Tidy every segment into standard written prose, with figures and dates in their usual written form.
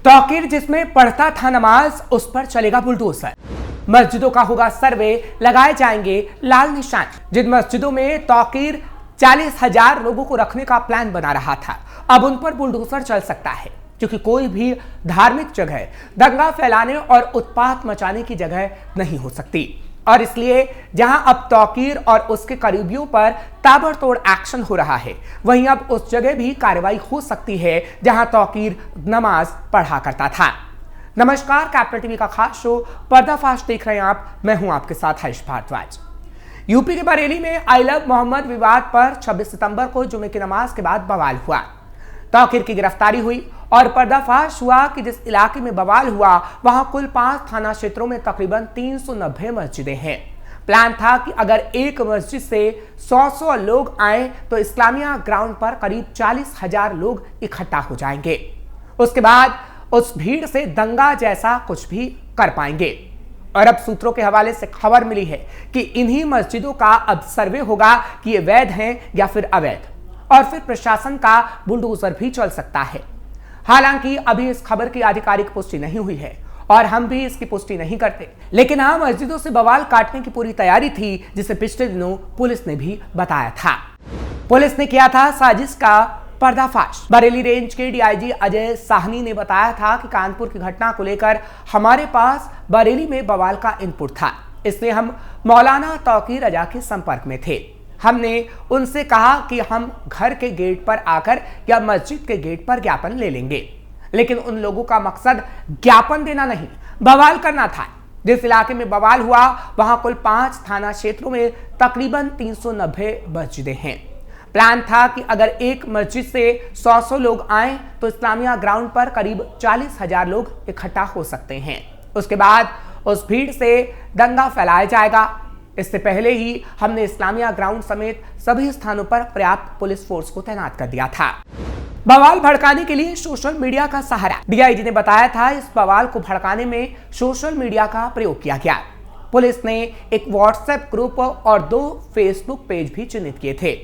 तौकीर जिसमें पढ़ता था नमाज, उस पर चलेगा बुलडोजर। मस्जिदों का होगा सर्वे, लगाए जाएंगे लाल निशान। जिन मस्जिदों में तौकीर 40,000 लोगों को रखने का प्लान बना रहा था, अब उन पर बुलडोजर चल सकता है, क्योंकि कोई भी धार्मिक जगह दंगा फैलाने और उत्पात मचाने की जगह नहीं हो सकती। और इसलिए जहां अब तौकीर और उसके करीबियों पर ताबड़तोड़ एक्शन हो रहा है, वहीं अब उस जगह भी कार्रवाई हो सकती है जहां तौकीर नमाज पढ़ा करता था। नमस्कार, कैपिटल टीवी का खास शो पर्दाफाश देख रहे हैं आप। मैं हूं आपके साथ हर्ष भारद्वाज। यूपी के बरेली में आई लव मोहम्मद विवाद पर 26 सितंबर को जुमे की नमाज के बाद बवाल हुआ। तौकीर की गिरफ्तारी हुई और पर्दाफाश हुआ कि जिस इलाके में बवाल हुआ वहां कुल 5 थाना क्षेत्रों में तकरीबन 390 मस्जिदें हैं। प्लान था कि अगर एक मस्जिद से 100 लोग आए तो इस्लामिया ग्राउंड पर करीब 40,000 लोग इकट्ठा हो जाएंगे। उसके बाद उस भीड़ से दंगा जैसा कुछ भी कर पाएंगे। और अब सूत्रों के हवाले से खबर मिली है कि इन्हीं मस्जिदों का अब सर्वे होगा कि ये वैध हैं या फिर अवैध, और फिर प्रशासन का बुलडोजर भी चल सकता है। हालांकि अभी इस खबर की आधिकारिक पुष्टि नहीं हुई है और हम भी इसकी पुष्टि नहीं करते, लेकिन हाँ, मस्जिदों से बवाल काटने की पूरी तैयारी थी, जिसे पिछले दिनों पुलिस ने भी बताया था। पुलिस ने किया था साजिश का पर्दाफाश। बरेली रेंज के डीआईजी अजय साहनी ने बताया था कि कानपुर की घटना को लेकर हमारे पास बरेली में बवाल का इनपुट था, इसलिए हम मौलाना तौकीर रजा के संपर्क में थे। हमने उनसे कहा कि हम घर के गेट पर आकर या मस्जिद के गेट पर ज्ञापन ले लेंगे, लेकिन उन लोगों का मकसद ज्ञापन देना नहीं, बवाल करना था। जिस इलाके में बवाल हुआ वहां कुल 5 थाना क्षेत्रों में तकरीबन 390 मस्जिदें हैं। प्लान था कि अगर एक मस्जिद से 100 लोग आए तो इस्लामिया ग्राउंड पर करीब 40,000 लोग इकट्ठा हो सकते हैं। उसके बाद उस भीड़ से दंगा फैलाया जाएगा। इससे पहले ही हमने इस्लामिया ग्राउंड समेत सभी स्थानों पर पर्याप्त पुलिस फोर्स को तैनात कर दिया था। बवाल भड़काने के लिए सोशल मीडिया का सहारा। डीआईजी ने बताया था इस बवाल को भड़काने में सोशल मीडिया का प्रयोग किया गया। पुलिस ने एक व्हाट्सएप ग्रुप और 2 फेसबुक पेज भी चिन्हित किए थे।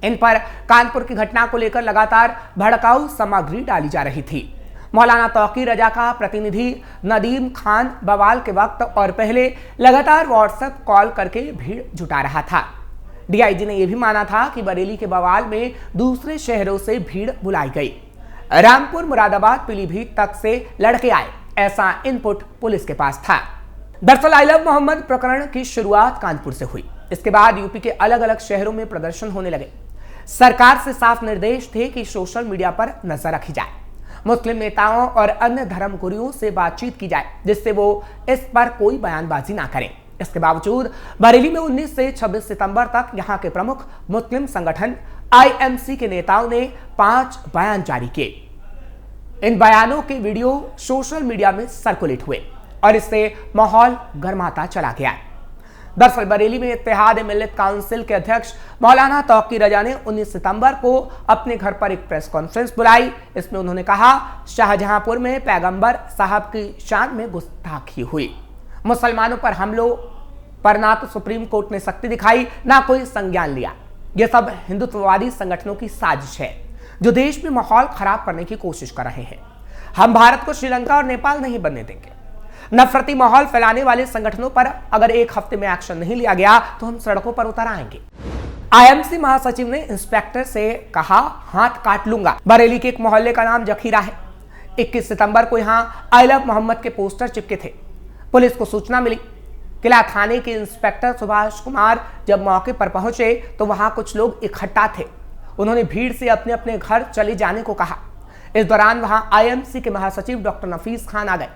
इन पर कानपुर की घटना को लेकर लगातार भड़काऊ सामग्री डाली जा रही थी। मौलाना तौकीर रजा का प्रतिनिधि नदीम खान बवाल के वक्त और पहले लगातार व्हाट्सएप कॉल करके भीड़ जुटा रहा था। डीआईजी ने यह भी माना था कि बरेली के बवाल में दूसरे शहरों से भीड़ बुलाई गई। रामपुर, मुरादाबाद, पीलीभीत तक से लड़के आए, ऐसा इनपुट पुलिस के पास था। दरअसल आई लव मोहम्मद प्रकरण की शुरुआत कानपुर से हुई। इसके बाद यूपी के अलग अलग शहरों में प्रदर्शन होने लगे। सरकार से साफ निर्देश थे कि सोशल मीडिया पर नजर रखी जाए, मुस्लिम नेताओं और अन्य धर्म गुरुओं से बातचीत की जाए, जिससे वो इस पर कोई बयानबाजी ना करें। इसके बावजूद बरेली में 19 से 26 सितंबर तक यहां के प्रमुख मुस्लिम संगठन आईएमसी के नेताओं ने 5 बयान जारी किए। इन बयानों के वीडियो सोशल मीडिया में सर्कुलेट हुए और इससे माहौल गर्माता चला गया। दरअसल बरेली में इत्तेहाद मिल्लत काउंसिल के अध्यक्ष मौलाना तौकीर रजा ने 19 सितंबर को अपने घर पर एक प्रेस कॉन्फ्रेंस बुलाई। इसमें उन्होंने कहा, शाहजहांपुर में पैगंबर साहब की शान में गुस्ताखी हुई। मुसलमानों पर हमलों पर ना तो सुप्रीम कोर्ट ने सख्ती दिखाई, ना कोई संज्ञान लिया। यह सब हिंदुत्ववादी संगठनों की साजिश है, जो देश में माहौल खराब करने की कोशिश कर रहे हैं। हम भारत को श्रीलंका और नेपाल नहीं बनने देंगे। नफरती माहौल फैलाने वाले संगठनों पर अगर एक हफ्ते में एक्शन नहीं लिया गया तो हम सड़कों पर उतर आएंगे। आईएमसी महासचिव ने इंस्पेक्टर से कहा, हाथ काट लूंगा। बरेली के एक मोहल्ले का नाम जखीरा है। 21 सितंबर को यहां आई लव मोहम्मद के पोस्टर चिपके थे। पुलिस को सूचना मिली। किला थाने के इंस्पेक्टर सुभाष कुमार जब मौके पर पहुंचे तो वहां कुछ लोग इकट्ठा थे। उन्होंने भीड़ से अपने अपने घर चले जाने को कहा। इस दौरान वहां आईएमसी के महासचिव डॉक्टर नफीस खान आ गए।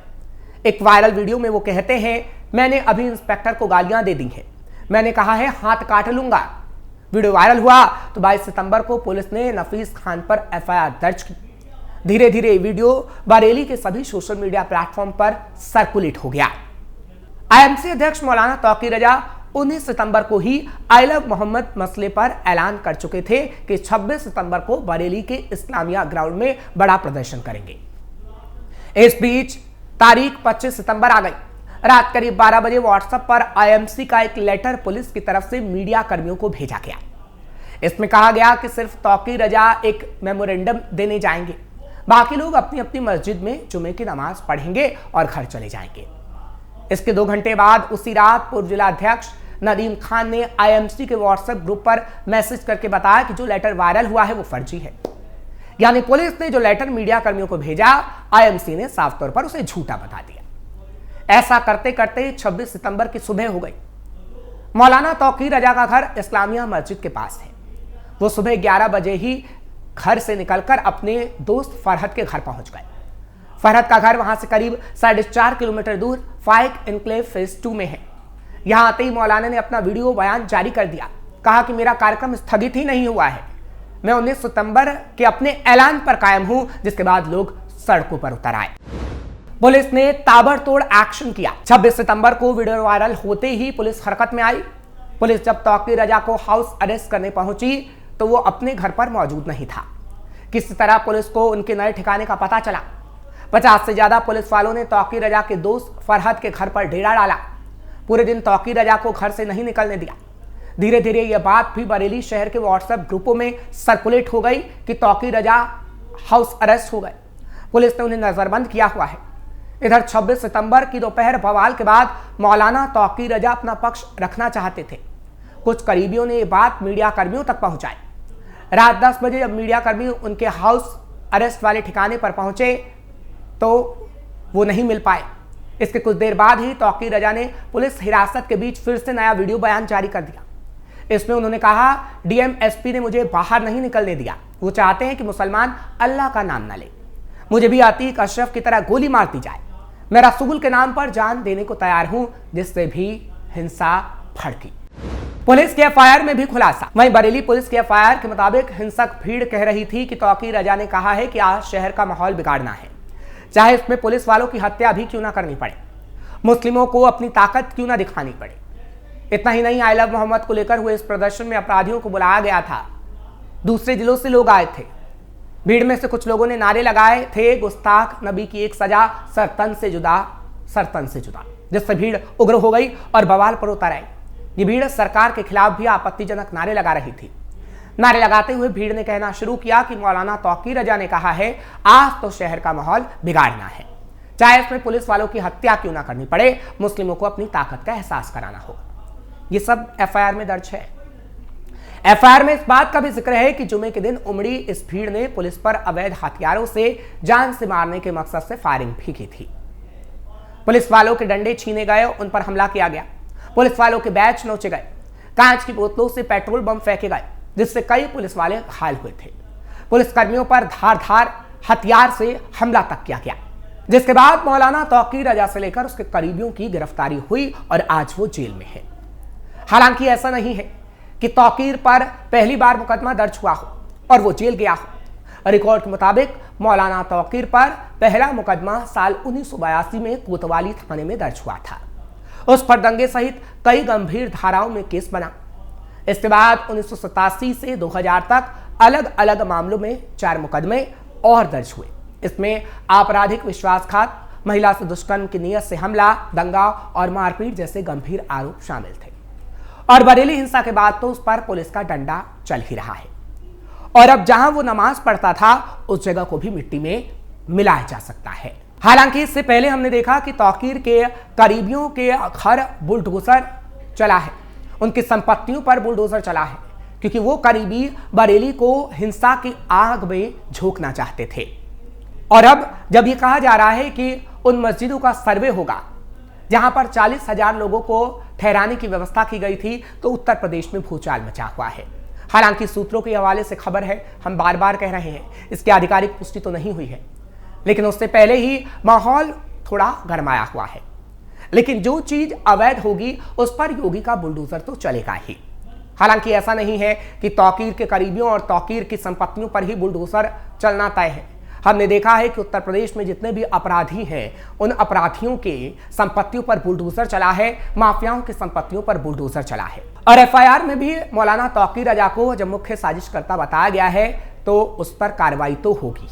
एक वायरल वीडियो में वो कहते हैं, मैंने अभी इंस्पेक्टर को गालियां दे दी हैं, मैंने कहा है हाथ काट लूंगा। वीडियो वायरल हुआ तो 22 सितंबर को पुलिस ने नफीस खान पर एफआईआर दर्ज की। धीरे धीरे वीडियो बरेली के सभी सोशल मीडिया प्लेटफॉर्म पर सर्कुलेट हो गया। आईएमसी अध्यक्ष मौलाना तौकीर रजा 19 सितंबर को ही आई लव मोहम्मद मसले पर ऐलान कर चुके थे कि 26 सितंबर को बरेली के इस्लामिया ग्राउंड में बड़ा प्रदर्शन करेंगे। इस बीच तारीख 25 सितंबर आ गई। रात करीब 12 बजे व्हाट्सएप पर आईएमसी का एक लेटर पुलिस की तरफ से मीडिया कर्मियों को भेजा गया। इसमें कहा गया कि सिर्फ तौकीर रजा एक मेमोरेंडम देने जाएंगे, बाकी लोग अपनी अपनी मस्जिद में जुमे की नमाज पढ़ेंगे और घर चले जाएंगे। इसके 2 घंटे बाद उसी रात पूर्व जिलाध्यक्ष नदीम खान ने आईएमसी के व्हाट्सएप ग्रुप पर मैसेज करके बताया कि जो लेटर वायरल हुआ है वो फर्जी है। यानी पुलिस ने जो लेटर मीडिया कर्मियों को भेजा, आईएमसी ने साफ तौर पर उसे झूठा बता दिया। ऐसा करते करते 26 सितंबर की सुबह हो गई। मौलाना तौकीर रजा का घर इस्लामिया मस्जिद के पास है। वो सुबह 11 बजे ही घर से निकलकर अपने दोस्त फरहद के घर पहुंच गए। फरहद का घर वहां से करीब 4.5 किलोमीटर दूर फाइक एनक्लेव फेज 2 में है। यहां आते ही मौलाना ने अपना वीडियो बयान जारी कर दिया। कहा कि मेरा कार्यक्रम स्थगित ही नहीं हुआ है, मैं 19 सितंबर के अपने ऐलान पर कायम हूं, जिसके बाद लोग सड़कों पर उतर आए। पुलिस ने ताबड़तोड़ एक्शन किया। 26 सितंबर को वीडियो वायरल होते ही पुलिस हरकत में आई। पुलिस जब तौकीर रजा को हाउस अरेस्ट करने पहुंची तो वो अपने घर पर मौजूद नहीं था। किसी तरह पुलिस को उनके नए ठिकाने का पता चला। 50 से ज्यादा पुलिस वालों ने तौकीर रजा के दोस्त फरहद के घर पर डेरा डाला। पूरे दिन तौकीर रजा को घर से नहीं निकलने दिया। धीरे धीरे यह बात भी बरेली शहर के व्हाट्सएप ग्रुपों में सर्कुलेट हो गई कि तौकीर रजा हाउस अरेस्ट हो गए। पुलिस ने उन्हें नजरबंद किया हुआ है। इधर 26 सितंबर की दोपहर बवाल के बाद मौलाना तौकीर रजा अपना पक्ष रखना चाहते थे। कुछ करीबियों ने ये बात मीडिया कर्मियों तक पहुंचाई। रात 10 बजे जब मीडिया कर्मी उनके हाउस अरेस्ट वाले ठिकाने पर पहुंचे तो वो नहीं मिल पाए। इसके कुछ देर बाद ही तौकीर रजा ने पुलिस हिरासत के बीच फिर से नया वीडियो बयान जारी कर दिया। इसमें उन्होंने कहा, डीएमएसपी ने मुझे बाहर नहीं निकलने दिया। वो चाहते हैं कि मुसलमान अल्लाह का नाम न ले। मुझे भी अतीक अशरफ की तरह गोली मार दी जाए। मैं रसूल के नाम पर जान देने को तैयार हूं, जिससे भी हिंसा भड़की। पुलिस के एफआईआर में भी खुलासा। वहीं बरेली पुलिस के एफआईआर के मुताबिक हिंसक भीड़ कह रही थी कि तौकीर रजा ने कहा है कि आज शहर का माहौल बिगाड़ना है, चाहे इसमें पुलिस वालों की हत्या भी क्यों ना करनी पड़े, मुस्लिमों को अपनी ताकत क्यों ना दिखानी पड़े। इतना ही नहीं, आई लव मोहम्मद को लेकर हुए इस प्रदर्शन में अपराधियों को बुलाया गया था। दूसरे जिलों से लोग आए थे। भीड़ में से कुछ लोगों ने नारे लगाए थे, गुस्ताख नबी की एक सजा, सरतन से जुदा, सरतन से जुदा, जिससे भीड़ उग्र हो गई और बवाल पर उतर आई। ये भीड़ सरकार के खिलाफ भी आपत्तिजनक नारे लगा रही थी। नारे लगाते हुए भीड़ ने कहना शुरू किया कि मौलाना तौकीर रजा ने कहा है, आज तो शहर का माहौल बिगाड़ना है, चाहे इसमें पुलिस वालों की हत्या क्यों ना करनी पड़े, मुस्लिमों को अपनी ताकत का एहसास कराना हो। ये सब एफआईआर में दर्ज है। एफआईआर में इस बात का भी जिक्र है कि जुमे के दिन उमड़ी इस भीड़ ने पुलिस पर अवैध हथियारों से जान से मारने के मकसद से फायरिंग भी की थी। पुलिस वालों के डंडे छीने गए, उन पर हमला किया गया। पुलिस वालों के बैच नोचे गए, कांच की बोतलों से पेट्रोल बम फेंके गए, जिससे कई पुलिस वाले घायल हुए थे। पुलिस कर्मियों पर धारदार हथियार से हमला तक किया गया, जिसके बाद मौलाना तौकीर रजा से लेकर उसके करीबियों की गिरफ्तारी हुई और आज वो जेल में है। हालांकि ऐसा नहीं है कि तौकीर पर पहली बार मुकदमा दर्ज हुआ हो और वो जेल गया हो। रिकॉर्ड के मुताबिक मौलाना तौकीर पर पहला मुकदमा साल 1982 में कोतवाली थाने में दर्ज हुआ था। उस पर दंगे सहित कई गंभीर धाराओं में केस बना। इसके बाद 1987 से 2000 तक अलग अलग मामलों में 4 मुकदमे और दर्ज हुए। इसमें आपराधिक विश्वासघात, महिला से दुष्कर्म की नीयत से हमला, दंगा और मारपीट जैसे गंभीर आरोप शामिल थे। और बरेली हिंसा के बाद तो उस पर पुलिस का डंडा चल ही रहा है और अब जहां वो नमाज पढ़ता था उस जगह को भी मिट्टी में मिलाया जा सकता है। हालांकि इससे पहले हमने देखा कि तौकीर के करीबियों के घर बुलडोजर चला है, उनकी संपत्तियों पर बुलडोजर चला है, क्योंकि वो करीबी बरेली को हिंसा की आग में झोंकना चाहते थे। और अब जब ये कहा जा रहा है कि उन मस्जिदों का सर्वे होगा जहां पर 40,000 लोगों को ठहराने की व्यवस्था की गई थी, तो उत्तर प्रदेश में भूचाल मचा हुआ है। हालांकि सूत्रों के हवाले से खबर है, हम बार बार कह रहे हैं, इसकी आधिकारिक पुष्टि तो नहीं हुई है, लेकिन उससे पहले ही माहौल थोड़ा गरमाया हुआ है। लेकिन जो चीज अवैध होगी उस पर योगी का बुलडोजर तो चलेगा ही। हालांकि ऐसा नहीं है कि तौकीर के करीबियों और तौकीर की संपत्तियों पर ही बुलडोजर चलना तय है। हमने देखा है कि उत्तर प्रदेश में जितने भी अपराधी हैं, उन अपराधियों के संपत्तियों पर बुलडोजर चला है, माफियाओं की संपत्तियों पर बुलडोजर चला है। और एफआईआर में भी मौलाना तौकीर रजा को जब मुख्य साजिशकर्ता बताया गया है तो उस पर कार्रवाई तो होगी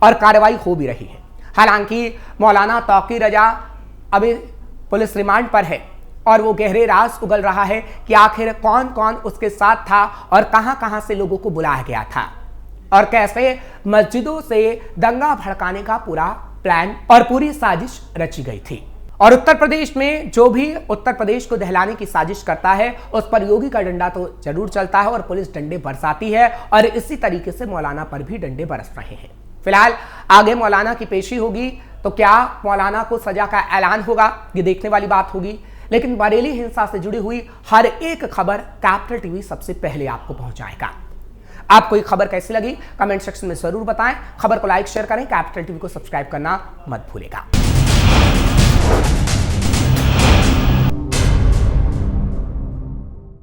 और कार्रवाई हो भी रही है। हालांकि मौलाना तौकीर रजा अभी पुलिस रिमांड पर है और वो गहरे राज उगल रहा है कि आखिर कौन कौन उसके साथ था और कहां कहां से लोगों को बुलाया गया था। और कैसे मस्जिदों से दंगा भड़काने का पूरा प्लान और पूरी साजिश रची गई थी। और उत्तर प्रदेश में जो भी उत्तर प्रदेश को दहलाने की साजिश करता है उस पर योगी का डंडा तो जरूर चलता है और पुलिस डंडे बरसाती है और इसी तरीके से मौलाना पर भी डंडे बरस रहे हैं। फिलहाल आगे मौलाना की पेशी होगी तो क्या मौलाना को सजा का ऐलान होगा, ये देखने वाली बात होगी। लेकिन बरेली हिंसा से जुड़ी हुई हर एक खबर कैपिटल टीवी सबसे पहले आपको पहुंचाएगा। आपको ये खबर कैसी लगी कमेंट सेक्शन में जरूर बताएं। खबर को लाइक शेयर करें, कैपिटल टीवी को सब्सक्राइब करना मत भूलेगा।